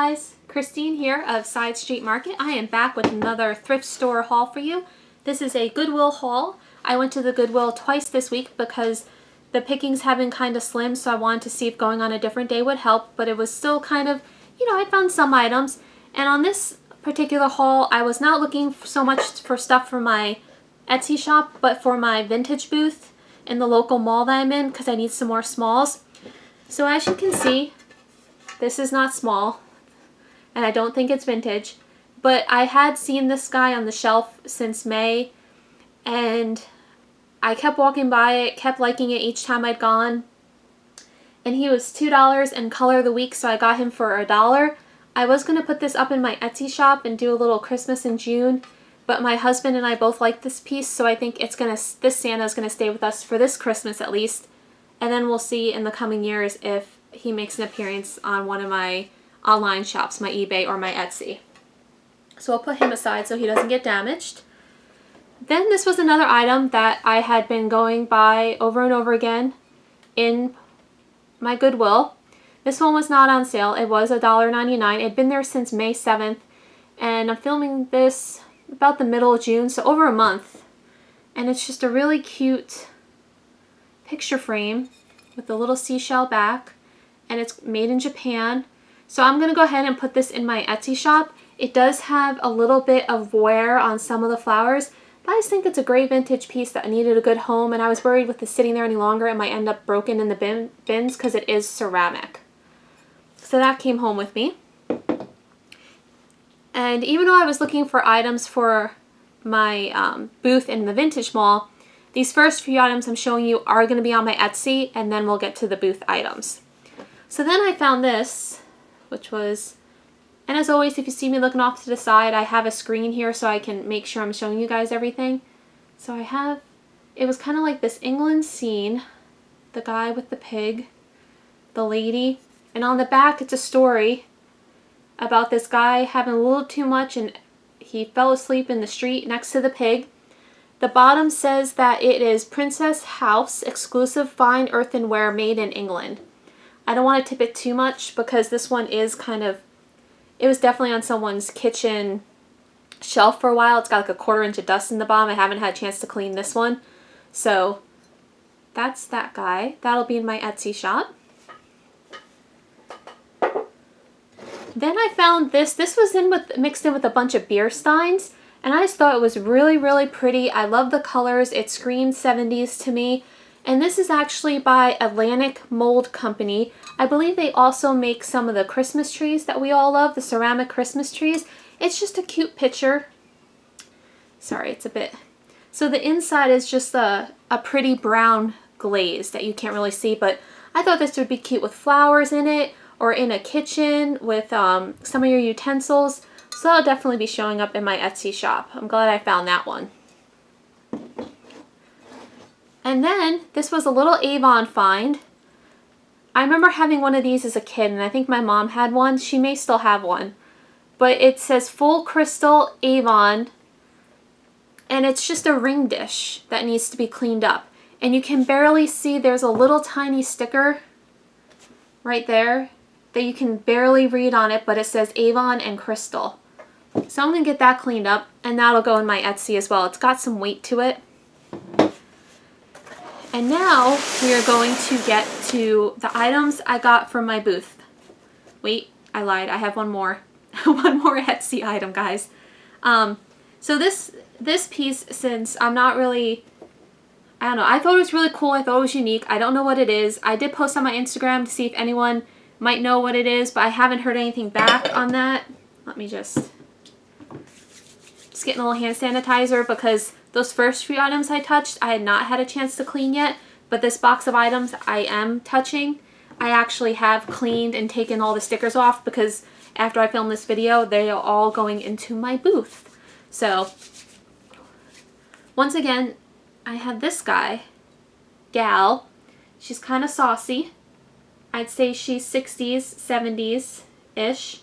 guys, Christine here of Side Street Market. I am back with another thrift store haul for you. This is a Goodwill haul. I went to the Goodwill twice this week because the pickings have been kind of slim, so I wanted to see if going on a different day would help, but it was still kind of, I found some items. And on this particular haul, I was not looking so much for stuff for my Etsy shop, but for my vintage booth in the local mall that I'm in because I need some more smalls. So as you can see, this is not small, and I don't think it's vintage, but I had seen this guy on the shelf since May, and I kept walking by it, kept liking it each time I'd gone, and he was $2 in color of the week, so I got him for $1. I was going to put this up in my Etsy shop and do a little Christmas in June, but my husband and I both like this piece, so I think this Santa is going to stay with us for this Christmas at least, and then we'll see in the coming years if he makes an appearance on one of my online shops, my eBay or my Etsy. So I'll put him aside so he doesn't get damaged. Then this was another item that I had been going by over and over again in my Goodwill. This one was not on sale. It was $1.99. It had been there since May 7th, and I'm filming this about the middle of June, so over a month. And it's just a really cute picture frame with a little seashell back, and it's made in Japan. So I'm going to go ahead and put this in my Etsy shop. It does have a little bit of wear on some of the flowers, but I just think it's a great vintage piece that needed a good home, and I was worried with this sitting there any longer it might end up broken in the bins because it is ceramic. So that came home with me. And even though I was looking for items for my booth in the vintage mall, these first few items I'm showing you are going to be on my Etsy, and then we'll get to the booth items. So then I found this, which was, and as always, if you see me looking off to the side, I have a screen here so I can make sure I'm showing you guys everything. So it was kind of like this England scene, the guy with the pig, the lady, and on the back it's a story about this guy having a little too much and he fell asleep in the street next to the pig. The bottom says that it is Princess House exclusive fine earthenware made in England. I don't want to tip it too much because this one is it was definitely on someone's kitchen shelf for a while. It's got like a 1/4 inch of dust in the bottom. I haven't had a chance to clean this one. So that's that guy. That'll be in my Etsy shop. Then I found this. This was mixed in with a bunch of beer steins, and I just thought it was really, really pretty. I love the colors. It screams 70s to me. And this is actually by Atlantic Mold Company. I believe they also make some of the Christmas trees that we all love, the ceramic Christmas trees. It's just a cute picture. Sorry, it's a bit... So the inside is just a pretty brown glaze that you can't really see, but I thought this would be cute with flowers in it, or in a kitchen with some of your utensils. So that'll definitely be showing up in my Etsy shop. I'm glad I found that one. And then this was a little Avon find. I remember having one of these as a kid, and I think my mom had one. She may still have one. But it says Full Crystal Avon, and it's just a ring dish that needs to be cleaned up. And you can barely see, there's a little tiny sticker right there that you can barely read on it, but it says Avon and Crystal. So I'm going to get that cleaned up, and that'll go in my Etsy as well. It's got some weight to it. And now we are going to get to the items I got from my booth. Wait, I lied. I have one more. One more Etsy item, guys. So this piece, since I'm not really... I don't know. I thought it was really cool. I thought it was unique. I don't know what it is. I did post on my Instagram to see if anyone might know what it is, but I haven't heard anything back on that. Let me just getting a little hand sanitizer because those first few items I touched, I had not had a chance to clean yet, but this box of items I am touching. I actually have cleaned and taken all the stickers off because after I filmed this video, they are all going into my booth. So, once again, I have this gal. She's kind of saucy. I'd say she's 60s, 70s-ish.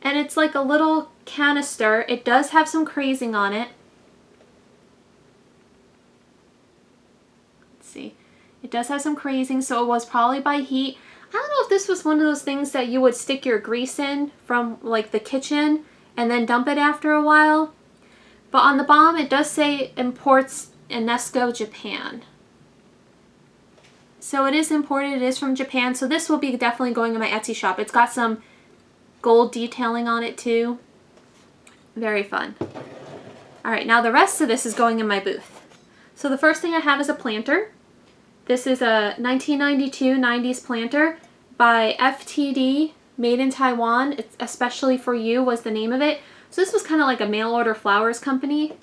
And it's like a little canister. It does have some crazing on it. Let's see. It does have some crazing, so it was probably by heat. I don't know if this was one of those things that you would stick your grease in from like the kitchen and then dump it after a while. But on the bottom it does say imports Enesco, Japan. So it is imported, it is from Japan. So this will be definitely going in my Etsy shop. It's got some gold detailing on it too. Very fun. Alright, now the rest of this is going in my booth. So the first thing I have is a planter. This is a 1992 90s planter by FTD, made in Taiwan. It's Especially for You was the name of it. So this was kind of like a mail order flowers company.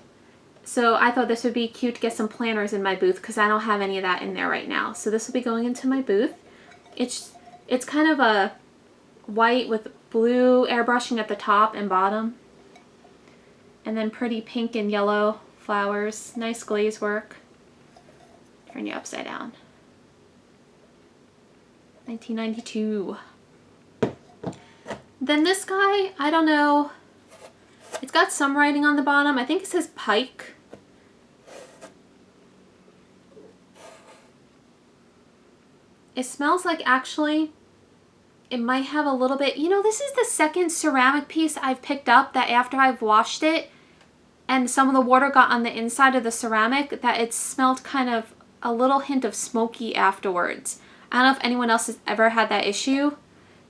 So I thought this would be cute to get some planters in my booth because I don't have any of that in there right now. So this will be going into my booth. It's kind of a white with blue airbrushing at the top and bottom. And then pretty pink and yellow flowers. Nice glaze work. Turn you upside down. 1992. Then this guy, I don't know. It's got some writing on the bottom. I think it says Pike. It smells like, actually, it might have a little bit, you know, this is the second ceramic piece I've picked up that after I've washed it and some of the water got on the inside of the ceramic, that it smelled kind of a little hint of smoky afterwards. I don't know if anyone else has ever had that issue,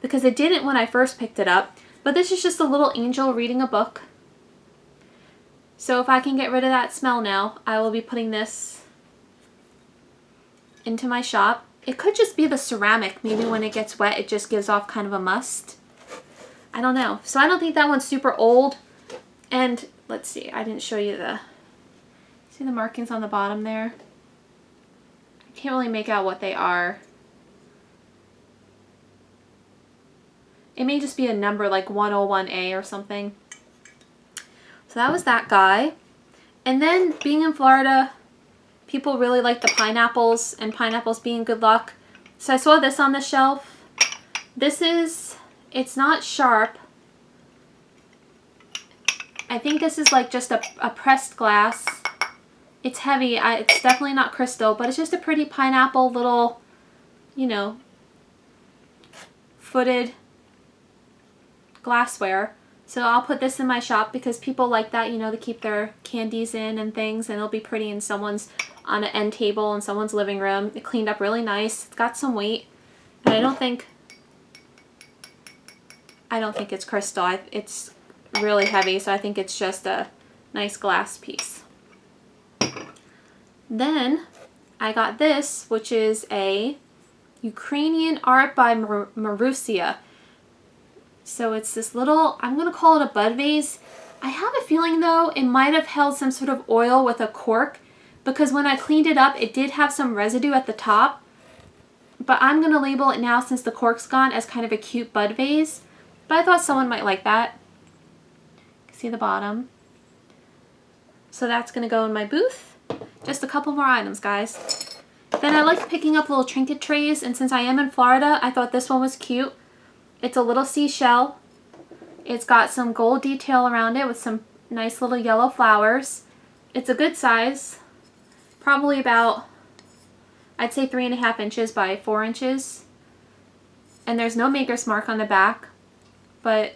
because it didn't when I first picked it up. But this is just a little angel reading a book. So if I can get rid of that smell now, I will be putting this into my shop. It could just be the ceramic. Maybe when it gets wet, it just gives off kind of a must. I don't know. So I don't think that one's super old. And let's see, I didn't show you see the markings on the bottom there? I can't really make out what they are. It may just be a number like 101A or something. So that was that guy. And then being in Florida, people really like the pineapples, and pineapples being good luck. So I saw this on the shelf. It's not sharp. I think this is like just a pressed glass. It's heavy. It's definitely not crystal, but it's just a pretty pineapple little, you know, footed glassware. So I'll put this in my shop because people like that, you know, to keep their candies in and things, and it'll be pretty in someone's, on an end table in someone's living room. It cleaned up really nice. It's got some weight, but I don't think it's crystal. It's really heavy, so I think it's just a nice glass piece. Then I got this, which is a Ukrainian art by Marusia. So it's this little, I'm going to call it a bud vase. I have a feeling though it might have held some sort of oil with a cork, because when I cleaned it up it did have some residue at the top. But I'm going to label it now, since the cork's gone, as kind of a cute bud vase. But I thought someone might like that. See the bottom. So that's going to go in my booth. Just a couple more items, guys. Then I like picking up little trinket trays, and since I am in Florida, I thought this one was cute. It's a little seashell. It's got some gold detail around it with some nice little yellow flowers. It's a good size. Probably about, I'd say 3.5 inches by 4 inches. And there's no maker's mark on the back. But,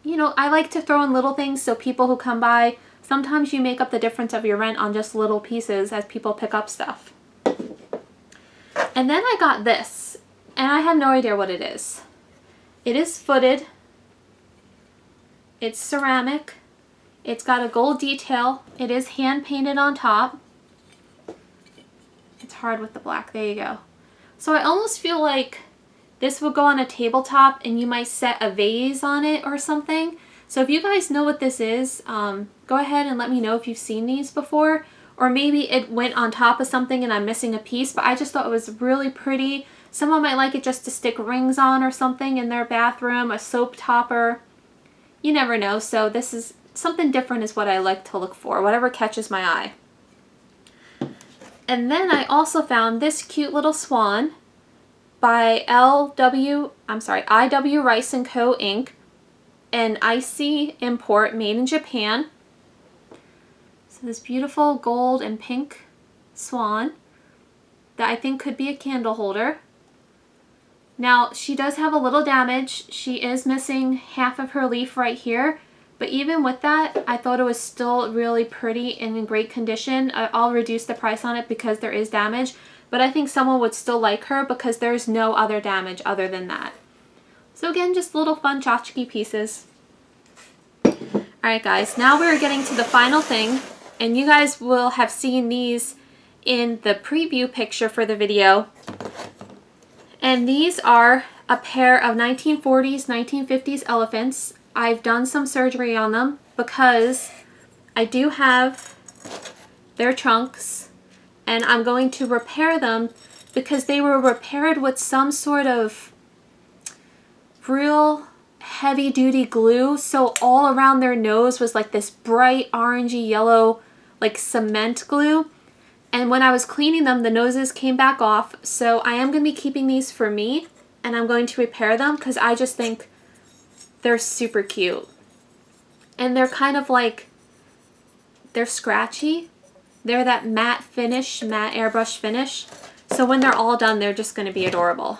you know, I like to throw in little things so people who come by, sometimes you make up the difference of your rent on just little pieces as people pick up stuff. And then I got this, and I have no idea what it is. It is footed. It's ceramic. It's got a gold detail. It is hand painted on top. It's hard with the black. There you go. So I almost feel like this would go on a tabletop and you might set a vase on it or something. So if you guys know what this is, go ahead and let me know if you've seen these before. Or maybe it went on top of something and I'm missing a piece, but I just thought it was really pretty. Someone might like it just to stick rings on or something in their bathroom, a soap topper. You never know. So this is something different, is what I like to look for, whatever catches my eye. And then I also found this cute little swan by IW Rice & Co. Inc. An icy import made in Japan. So this beautiful gold and pink swan that I think could be a candle holder. Now, she does have a little damage. She is missing half of her leaf right here. But even with that, I thought it was still really pretty and in great condition. I'll reduce the price on it because there is damage. But I think someone would still like her because there's no other damage other than that. So again, just little fun tchotchke pieces. Alright guys, now we're getting to the final thing. And you guys will have seen these in the preview picture for the video. And these are a pair of 1940s, 1950s elephants. I've done some surgery on them because I do have their trunks and I'm going to repair them because they were repaired with some sort of real heavy duty glue. So all around their nose was like this bright orangey yellow like cement glue. And when I was cleaning them, the noses came back off. So I am going to be keeping these for me and I'm going to repair them because I just think they're super cute. And they're kind of like, they're scratchy. They're that matte finish, matte airbrush finish. So when they're all done, they're just going to be adorable.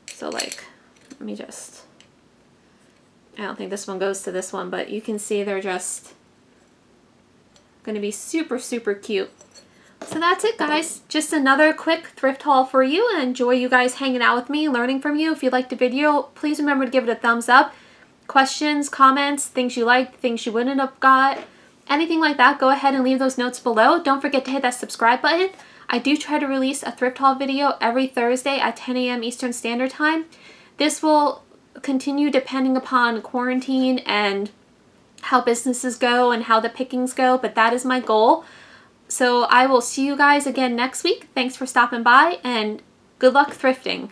So like, let me just, I don't think this one goes to this one, but you can see they're just going to be super, super cute. So that's it guys, just another quick thrift haul for you. I enjoy you guys hanging out with me, learning from you. If you liked the video, please remember to give it a thumbs up. Questions, comments, things you liked, things you wouldn't have got, anything like that, go ahead and leave those notes below. Don't forget to hit that subscribe button. I do try to release a thrift haul video every Thursday at 10 a.m. Eastern Standard Time. This will continue depending upon quarantine and how businesses go and how the pickings go, but that is my goal. So I will see you guys again next week. Thanks for stopping by and good luck thrifting.